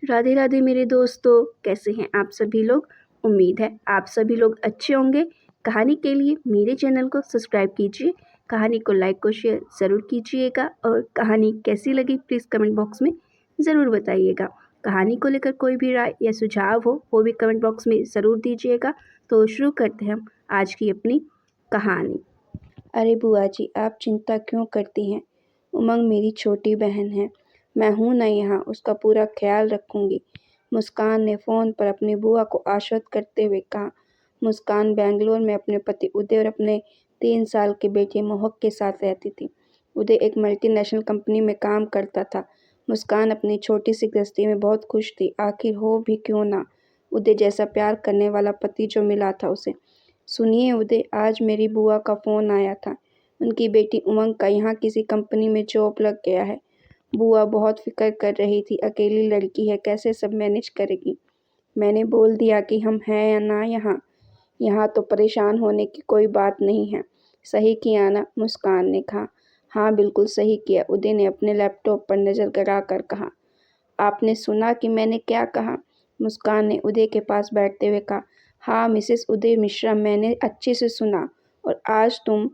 राधे राधे मेरे दोस्तों, कैसे हैं आप सभी लोग। उम्मीद है आप सभी लोग अच्छे होंगे। कहानी के लिए मेरे चैनल को सब्सक्राइब कीजिए, कहानी को लाइक और शेयर ज़रूर कीजिएगा और कहानी कैसी लगी प्लीज़ कमेंट बॉक्स में ज़रूर बताइएगा। कहानी को लेकर कोई भी राय या सुझाव हो वो भी कमेंट बॉक्स में ज़रूर दीजिएगा। तो शुरू करते हैं हम आज की अपनी कहानी। अरे बुआ जी, आप चिंता क्यों करती हैं? उमंग मेरी छोटी बहन है। मैं हूं ना यहाँ, उसका पूरा ख्याल रखूंगी। मुस्कान ने फ़ोन पर अपनी बुआ को आश्वस्त करते हुए कहा। मुस्कान बेंगलोर में अपने पति उदय और अपने 3 साल के बेटे मोहक के साथ रहती थी। उदय एक मल्टीनेशनल कंपनी में काम करता था। मुस्कान अपनी छोटी सी गृहस्थी में बहुत खुश थी। आखिर हो भी क्यों ना, उदय जैसा प्यार करने वाला पति जो मिला था उसे। सुनिए उदय, आज मेरी बुआ का फ़ोन आया था। उनकी बेटी उमंग का यहाँ किसी कंपनी में जॉब लग गया है। बुआ बहुत फिक्र कर रही थी, अकेली लड़की है, कैसे सब मैनेज करेगी। मैंने बोल दिया कि हम हैं या ना यहाँ, यहाँ तो परेशान होने की कोई बात नहीं है। सही किया ना, मुस्कान ने कहा। हाँ बिल्कुल सही किया, उदय ने अपने लैपटॉप पर नज़र गड़ा कर कहा। आपने सुना कि मैंने क्या कहा? मुस्कान ने उदय के पास बैठते हुए कहा। हाँ मिसेस उदय मिश्रा, मैंने अच्छे से सुना। और आज तुम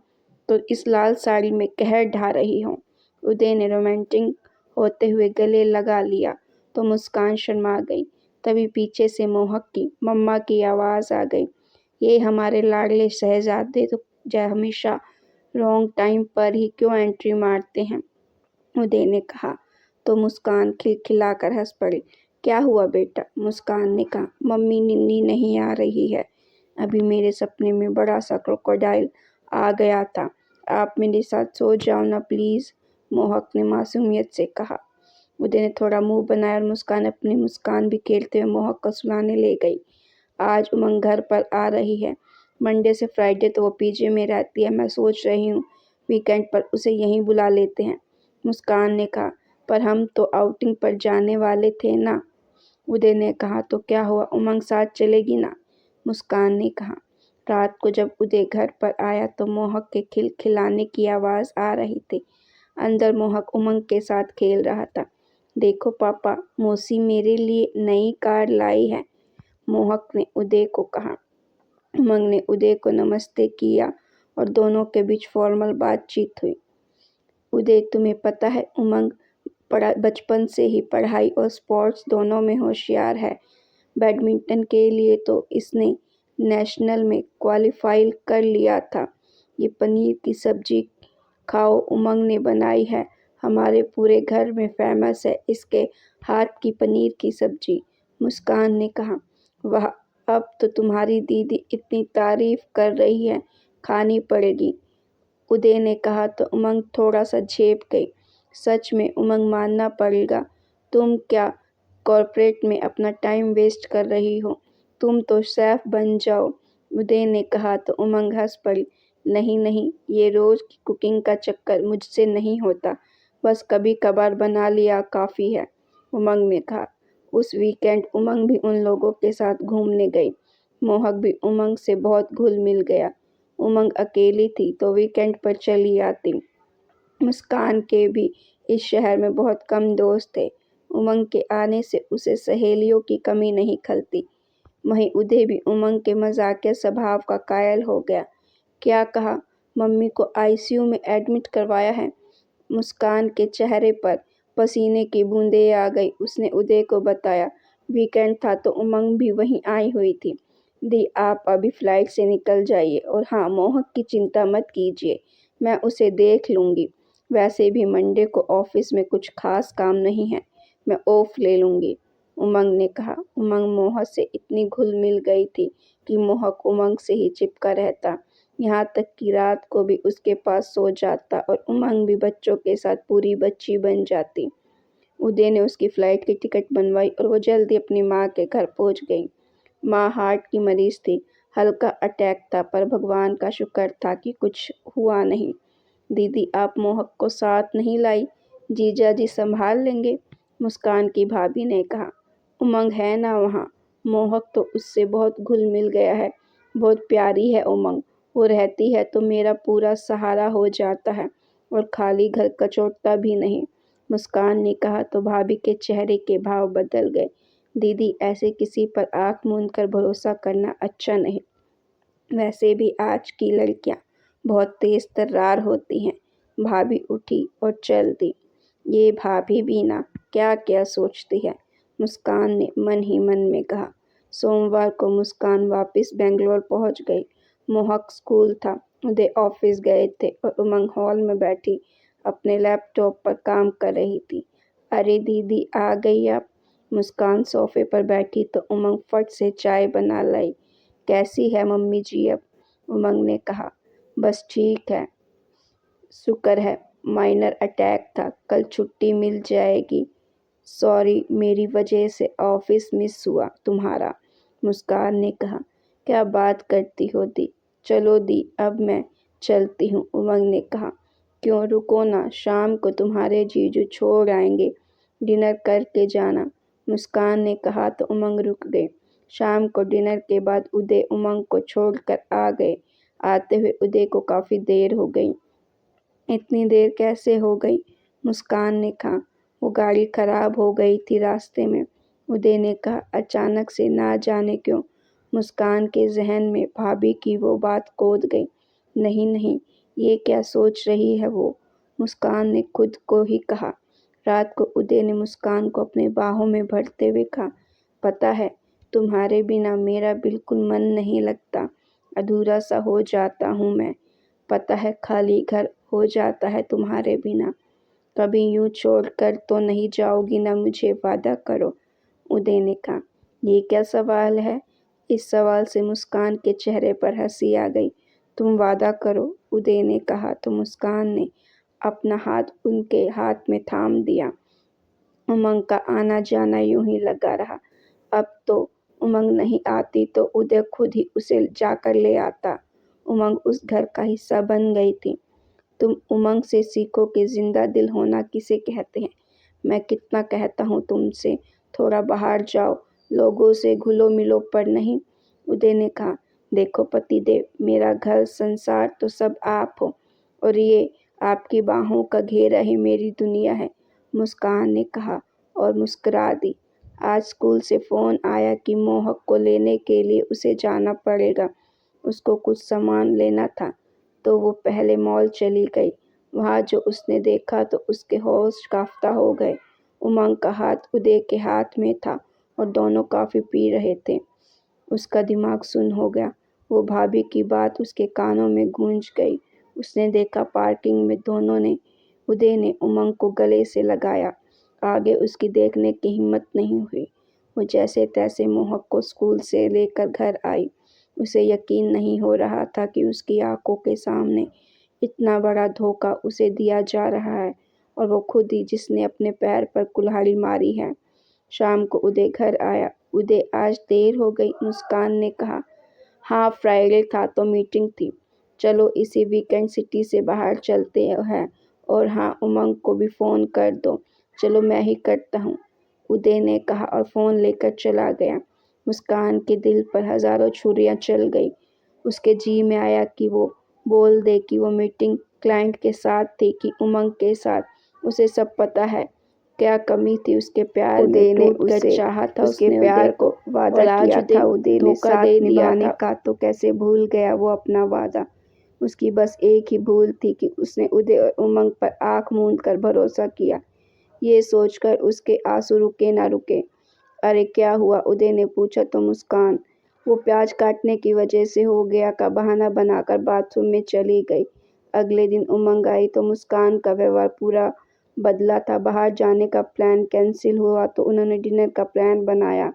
तो इस लाल साड़ी में कहर ढा रही हो। उदय ने रोमांटिक होते हुए गले लगा लिया तो मुस्कान शर्मा गई। तभी पीछे से मोहक की मम्मा की आवाज़ आ गई। ये हमारे लाडले शहजादे तो हमेशा रॉन्ग टाइम पर ही क्यों एंट्री मारते हैं, उदय ने कहा। तो मुस्कान खिलखिलाकर हंस पड़ी। क्या हुआ बेटा? मुस्कान ने कहा। मम्मी नींद नहीं आ रही है। अभी मेरे सपने में बड़ा सा क्रोकोडाइल आ गया था। आप मेरे साथ सो जाओ ना प्लीज़, मोहक ने मासूमियत से कहा। उदय ने थोड़ा मुंह बनाया और मुस्कान अपनी मुस्कान बिखेरते हुए मोहक को सुलाने ले गई। आज उमंग घर पर आ रही है। मंडे से फ्राइडे तो वो पीजी में रहती है। मैं सोच रही हूँ वीकेंड पर उसे यहीं बुला लेते हैं, मुस्कान ने कहा। पर हम तो आउटिंग पर जाने वाले थे ना, उदय ने कहा। तो क्या हुआ, उमंग साथ चलेगी ना, मुस्कान ने कहा। रात को जब उदय घर पर आया तो मोहक के खिलखिलाने की आवाज़ आ रही थी। अंदर मोहक उमंग के साथ खेल रहा था। देखो पापा, मौसी मेरे लिए नई कार लाई है, मोहक ने उदय को कहा। उमंग ने उदय को नमस्ते किया और दोनों के बीच फॉर्मल बातचीत हुई। उदय, तुम्हें पता है उमंग बचपन से ही पढ़ाई और स्पोर्ट्स दोनों में होशियार है। बैडमिंटन के लिए तो इसने नेशनल में क्वालिफाई कर लिया था। ये पनीर की सब्जी खाओ, उमंग ने बनाई है, हमारे पूरे घर में फेमस है इसके हाथ की पनीर की सब्जी, मुस्कान ने कहा। वाह, अब तो तुम्हारी दीदी इतनी तारीफ कर रही है, खानी पड़ेगी, उदय ने कहा तो उमंग थोड़ा सा झेप गई। सच में उमंग, मानना पड़ेगा, तुम क्या कॉर्पोरेट में अपना टाइम वेस्ट कर रही हो, तुम तो शेफ बन जाओ, उदय ने कहा तो उमंग हंस पड़ी। नहीं नहीं, ये रोज़ की कुकिंग का चक्कर मुझसे नहीं होता, बस कभी कभार बना लिया काफ़ी है, उमंग ने कहा। उस वीकेंड उमंग भी उन लोगों के साथ घूमने गई। मोहक भी उमंग से बहुत घुल मिल गया। उमंग अकेली थी तो वीकेंड पर चली आती। मुस्कान के भी इस शहर में बहुत कम दोस्त थे। उमंग के आने से उसे सहेलियों की कमी नहीं खलती। वहीं उदय भी उमंग के मजाकिया स्वभाव का कायल हो गया। क्या कहा, मम्मी को आईसीयू में एडमिट करवाया है, मुस्कान के चेहरे पर पसीने की बूंदें आ गई। उसने उदय को बताया। वीकेंड था तो उमंग भी वहीं आई हुई थी। दी, आप अभी फ्लाइट से निकल जाइए और हाँ, मोहक की चिंता मत कीजिए, मैं उसे देख लूँगी। वैसे भी मंडे को ऑफिस में कुछ खास काम नहीं है, मैं ऑफ ले लूँगी, उमंग ने कहा। उमंग मोहक से इतनी घुल मिल गई थी कि मोहक उमंग से ही चिपका रहता, यहाँ तक कि रात को भी उसके पास सो जाता और उमंग भी बच्चों के साथ पूरी बच्ची बन जाती। उदय ने उसकी फ़्लाइट की टिकट बनवाई और वो जल्दी अपनी माँ के घर पहुँच गई। माँ हार्ट की मरीज़ थी, हल्का अटैक था पर भगवान का शुक्र था कि कुछ हुआ नहीं। दीदी, आप मोहक को साथ नहीं लाई, जीजा जी संभाल लेंगे, मुस्कान की भाभी ने कहा। उमंग है ना वहाँ, मोहक तो उससे बहुत घुल मिल गया है, बहुत प्यारी है उमंग, वो रहती है तो मेरा पूरा सहारा हो जाता है और खाली घर कचोटता भी नहीं। मुस्कान ने कहा तो भाभी के चेहरे के भाव बदल गए। दीदी, ऐसे किसी पर आँख मूंद कर भरोसा करना अच्छा नहीं। वैसे भी आज की लड़कियां बहुत तेज तर्रार होती हैं। भाभी उठी और चल दी। ये भाभी भी ना क्या क्या सोचती है, मुस्कान ने मन ही मन में कहा। सोमवार को मुस्कान वापस बेंगलोर पहुंच गई। मोहक स्कूल था, उदय ऑफिस गए थे और उमंग हॉल में बैठी अपने लैपटॉप पर काम कर रही थी। अरे दीदी, आ गई आप। मुस्कान सोफे पर बैठी तो उमंग फट से चाय बना लाई। कैसी है मम्मी जी अब? उमंग ने कहा। बस ठीक है, शुक्र है। माइनर अटैक था, कल छुट्टी मिल जाएगी। सॉरी, मेरी वजह से ऑफिस मिस हुआ तुम्हारा, मुस्कान ने कहा। क्या बात करती हो दी। चलो दी, अब मैं चलती हूँ, उमंग ने कहा। क्यों, रुको ना, शाम को तुम्हारे जीजू छोड़ आएंगे, डिनर करके जाना, मुस्कान ने कहा तो उमंग रुक गई। शाम को डिनर के बाद उदय उमंग को छोड़कर आ गए। आते हुए उदय को काफ़ी देर हो गई। इतनी देर कैसे हो गई, मुस्कान ने कहा। वो गाड़ी खराब हो गई थी रास्ते में, उदय ने कहा। अचानक से ना जाने क्यों मुस्कान के जहन में भाभी की वो बात कूद गई। नहीं नहीं, ये क्या सोच रही है वो, मुस्कान ने खुद को ही कहा। रात को उदय ने मुस्कान को अपने बाहों में भरते हुए कहा, पता है तुम्हारे बिना मेरा बिल्कुल मन नहीं लगता, अधूरा सा हो जाता हूँ मैं। पता है खाली घर हो जाता है तुम्हारे बिना। कभी यूं छोड़कर तो नहीं जाओगी ना मुझे, वादा करो, उदय ने कहा। ये क्या सवाल है? इस सवाल से मुस्कान के चेहरे पर हंसी आ गई। तुम वादा करो, उदय ने कहा तो मुस्कान ने अपना हाथ उनके हाथ में थाम दिया। उमंग का आना जाना यूं ही लगा रहा। अब तो उमंग नहीं आती तो उदय खुद ही उसे जाकर ले आता। उमंग उस घर का हिस्सा बन गई थी। तुम उमंग से सीखो कि जिंदा दिल होना किसे कहते हैं। मैं कितना कहता हूँ तुमसे, थोड़ा बाहर जाओ, लोगों से घुलो मिलो पर नहीं, उदय ने कहा। देखो पतिदेव, मेरा घर संसार तो सब आप हो और ये आपकी बाहों का घेरा ही मेरी दुनिया है, मुस्कान ने कहा और मुस्कुरा दी। आज स्कूल से फ़ोन आया कि मोहक को लेने के लिए उसे जाना पड़ेगा। उसको कुछ सामान लेना था तो वो पहले मॉल चली गई। वहाँ जो उसने देखा तो उसके होश काफ्ता हो गए। उमंग का हाथ उदय के हाथ में था और दोनों कॉफ़ी पी रहे थे। उसका दिमाग सुन्न हो गया। वो भाभी की बात उसके कानों में गूंज गई। उसने देखा पार्किंग में दोनों ने उदय ने उमंग को गले से लगाया। आगे उसकी देखने की हिम्मत नहीं हुई। वो जैसे तैसे मोहक को स्कूल से लेकर घर आई। उसे यकीन नहीं हो रहा था कि उसकी आंखों के सामने इतना बड़ा धोखा उसे दिया जा रहा है और वो खुद ही जिसने अपने पैर पर कुल्हाड़ी मारी है। शाम को उदय घर आया। उदय, आज देर हो गई, मुस्कान ने कहा। हाँ, फ्राइडे था तो मीटिंग थी। चलो इसी वीकेंड सिटी से बाहर चलते हैं। और हाँ, उमंग को भी फ़ोन कर दो। चलो मैं ही करता हूँ, उदय ने कहा और फ़ोन लेकर चला गया। मुस्कान के दिल पर हज़ारों छुरियां चल गई। उसके जी में आया कि वो बोल दे कि वो मीटिंग क्लाइंट के साथ थी कि उमंग के साथ। उसे सब पता है। क्या कमी थी उसके प्यार में, उदय ने टूट कर उसे चाहा था उसके उसने प्यार उदय को, वादा और आज किया उदय था उदय ने धोखा साथ दे दिया निभाने था। का, तो कैसे भूल गया वो अपना वादा। उसकी बस एक ही भूल थी कि उसने उदय और उमंग पर आंख मूंद कर भरोसा किया। ये सोचकर उसके आंसू रुके ना रुके। अरे क्या हुआ, उदय ने पूछा तो मुस्कान वो प्याज काटने की वजह से हो गया का बहाना बनाकर बाथरूम में चली गई। अगले दिन उमंग आई तो मुस्कान का व्यवहार पूरा बदला था। बाहर जाने का प्लान कैंसिल हुआ तो उन्होंने डिनर का प्लान बनाया।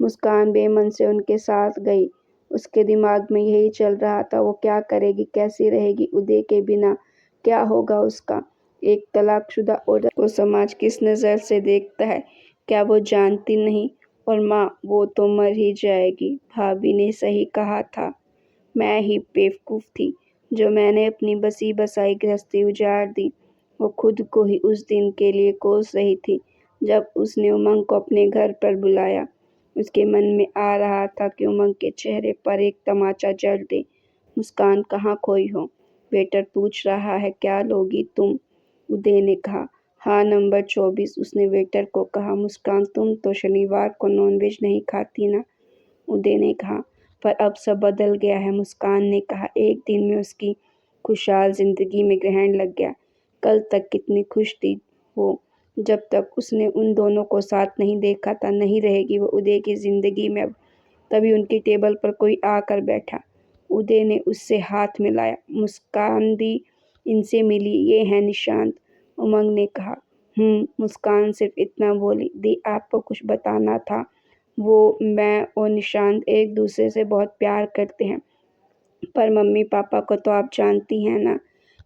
मुस्कान बेमन से उनके साथ गई। उसके दिमाग में यही चल रहा था, वो क्या करेगी, कैसी रहेगी उदय के बिना, क्या होगा उसका। एक तलाकशुदा औरत को समाज किस नज़र से देखता है, क्या वो जानती नहीं? और माँ, वो तो मर ही जाएगी। भाभी ने सही कहा था। मैं ही बेवकूफ़ थी जो मैंने अपनी बसी बसाई गृहस्थी उजाड़ दी। वो खुद को ही उस दिन के लिए कोस रही थी जब उसने उमंग को अपने घर पर बुलाया। उसके मन में आ रहा था कि उमंग के चेहरे पर एक तमाचा जड़ दे। मुस्कान कहाँ खोई हो? वेटर पूछ रहा है, क्या लोगी तुम? उदय ने कहा। हाँ, नंबर 24, उसने वेटर को कहा। मुस्कान, तुम तो शनिवार को नॉनवेज नहीं खाती ना? उदय ने कहा। पर अब सब बदल गया है, मुस्कान ने कहा। एक दिन में उसकी खुशहाल जिंदगी में ग्रहण लग गया। कल तक कितनी खुश थी वो, जब तक उसने उन दोनों को साथ नहीं देखा था। नहीं रहेगी वो उदय की जिंदगी में अब। तभी उनकी टेबल पर कोई आकर बैठा। उदय ने उससे हाथ मिलाया। मुस्कान दी, इनसे मिली, ये है निशांत, उमंग ने कहा। मुस्कान सिर्फ इतना बोली। दी, आपको कुछ बताना था। मैं और निशांत एक दूसरे से बहुत प्यार करते हैं, पर मम्मी पापा को तो आप जानती हैं ना।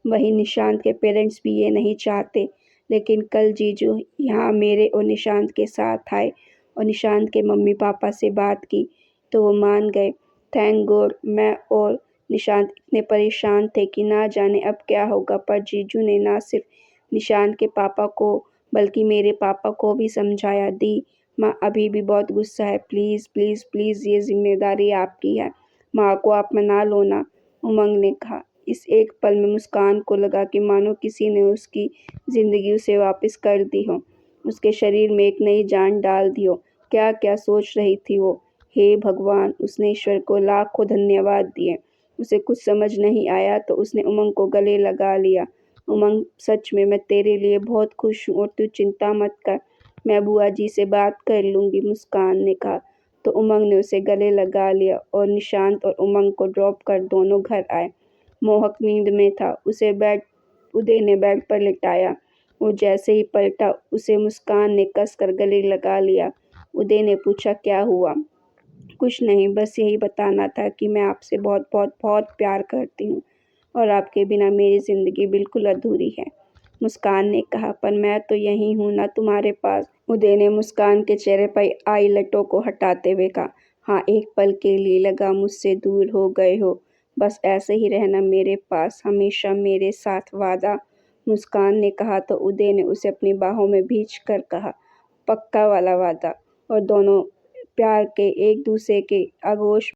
वही निशांत के पेरेंट्स भी ये नहीं चाहते। लेकिन कल जीजू यहाँ मेरे और निशांत के साथ आए और निशांत के मम्मी पापा से बात की तो वो मान गए। Thank God. मैं और निशांत इतने परेशान थे कि ना जाने अब क्या होगा, पर जीजू ने ना सिर्फ निशांत के पापा को बल्कि मेरे पापा को भी समझाया। दी, माँ अभी भी बहुत गुस्सा है। प्लीज़ प्लीज़ प्लीज़, ये जिम्मेदारी आपकी है। माँ को आप मना लो ना, उमंग ने कहा। इस एक पल में मुस्कान को लगा कि मानो किसी ने उसकी जिंदगी उसे वापस कर दी हो, उसके शरीर में एक नई जान डाल दी हो। क्या क्या सोच रही थी वो। हे भगवान, उसने ईश्वर को लाखों धन्यवाद दिए। उसे कुछ समझ नहीं आया तो उसने उमंग को गले लगा लिया। उमंग, सच में मैं तेरे लिए बहुत खुश हूँ और तू चिंता मत कर, मैं बुआ जी से बात कर लूँगी, मुस्कान ने कहा। तो उमंग ने उसे गले लगा लिया और निशांत और उमंग को ड्रॉप कर दोनों घर आए। मोहक नींद में था। उदय ने बेड पर लिटाया। वो जैसे ही पलटा, उसे मुस्कान ने कसकर गले लगा लिया। उदय ने पूछा, क्या हुआ? कुछ नहीं, बस यही बताना था कि मैं आपसे बहुत बहुत बहुत प्यार करती हूँ और आपके बिना मेरी ज़िंदगी बिल्कुल अधूरी है, मुस्कान ने कहा। पर मैं तो यहीं हूँ ना तुम्हारे पास। उदय ने मुस्कान के चेहरे पर आई लटों को हटाते हुए कहा। हाँ, एक पल के लिए लगा मुझसे दूर हो गए हो। बस ऐसे ही रहना मेरे पास, हमेशा मेरे साथ, वादा, मुस्कान ने कहा। तो उदय ने उसे अपनी बाहों में भींच कर कहा, पक्का वाला वादा। और दोनों प्यार के एक दूसरे के आगोश